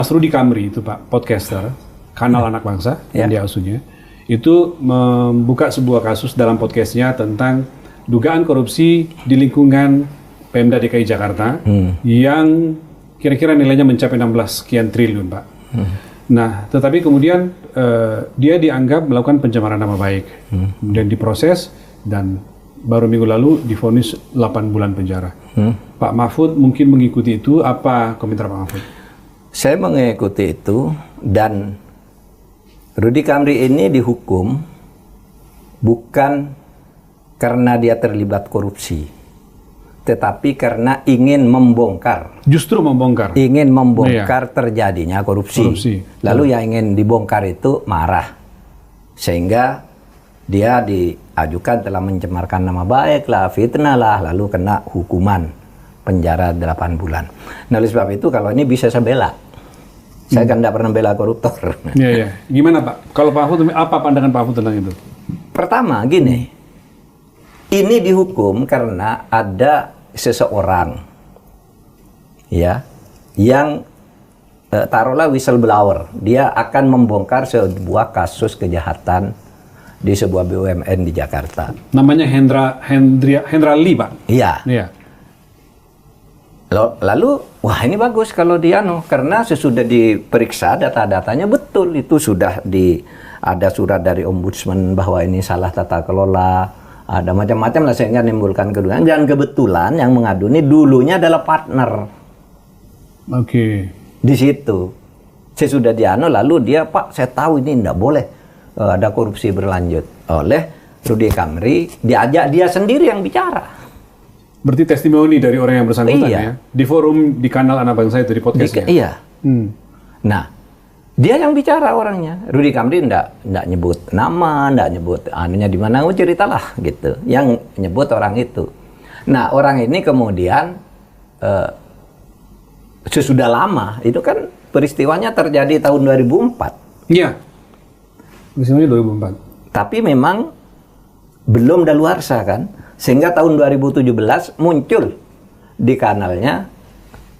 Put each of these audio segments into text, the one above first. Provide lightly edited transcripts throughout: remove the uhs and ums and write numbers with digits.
Mas Rudy Kamri itu Pak, podcaster, kanal Anak Bangsa, yang dia asuhnya, itu membuka sebuah kasus dalam podcastnya tentang dugaan korupsi di lingkungan Pemda DKI Jakarta yang kira-kira nilainya mencapai 16 sekian triliun Pak. Nah, tetapi kemudian dia dianggap melakukan pencemaran nama baik, kemudian diproses dan baru minggu lalu divonis 8 bulan penjara. Pak Mahfud mungkin mengikuti itu, apa komentar Pak Mahfud? Saya mengikuti itu, dan Rudy Kamri ini dihukum bukan karena dia terlibat korupsi, tetapi karena ingin membongkar. Justru membongkar. Ingin membongkar terjadinya korupsi. Lalu yang ingin dibongkar itu marah, sehingga dia diajukan telah mencemarkan nama baik lah, fitnah lah, lalu kena hukuman penjara 8 bulan. Nah, oleh sebab itu kalau ini bisa saya bela. Saya kan tidak pernah bela koruptor. Iya. Gimana Pak? Kalau Pak Mahfud, apa pandangan Pak Mahfud tentang itu? Pertama, gini. Ini dihukum karena ada seseorang ya yang taruhlah whistleblower. Dia akan membongkar sebuah kasus kejahatan di sebuah BUMN di Jakarta. Namanya Hendra Lee, Pak? Iya. Iya. Lalu, wah ini bagus kalau dia karena sesudah diperiksa data-datanya betul, itu sudah ada surat dari ombudsman bahwa ini salah tata kelola, ada macam-macam lah, sehingga menimbulkan kedugaan. Dan kebetulan yang mengadu ini dulunya adalah partner. Oke. Di situ, sesudah lalu dia, Pak, saya tahu ini tidak boleh ada korupsi berlanjut. Oleh Rudy Kamri, diajak dia sendiri yang bicara. Berarti testimoni dari orang yang bersangkutan ya? Iya. Di forum, di kanal Anak Bangsa itu, di podcastnya? Iya. Nah, dia yang bicara orangnya. Rudy Kamri enggak nyebut nama, enggak nyebut anunya di mana, ceritalah gitu. Yang nyebut orang itu. Nah, orang ini kemudian sesudah lama, itu kan peristiwanya terjadi tahun 2004. Iya. Peristiwanya 2004. Tapi memang belum daluarsa kan? Sehingga tahun 2017 muncul di kanalnya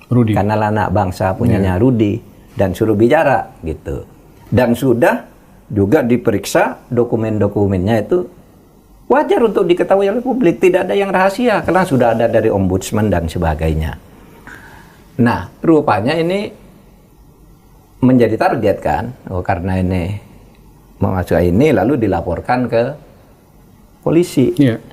Rudy. Kanal Anak Bangsa punyanya Rudy, dan suruh bicara gitu. Dan sudah juga diperiksa dokumen-dokumennya, itu wajar untuk diketahui oleh publik, tidak ada yang rahasia karena sudah ada dari ombudsman dan sebagainya. Nah, rupanya ini menjadi target kan, karena ini memasukkan ini lalu dilaporkan ke polisi. Iya.